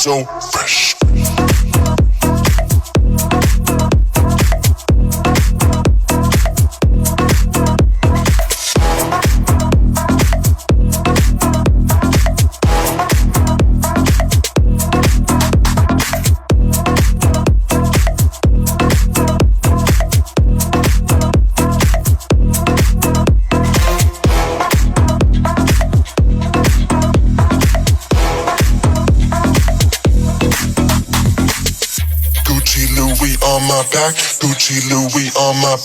so fresh. Gucci Louis on my back, Gucci Louis on my back.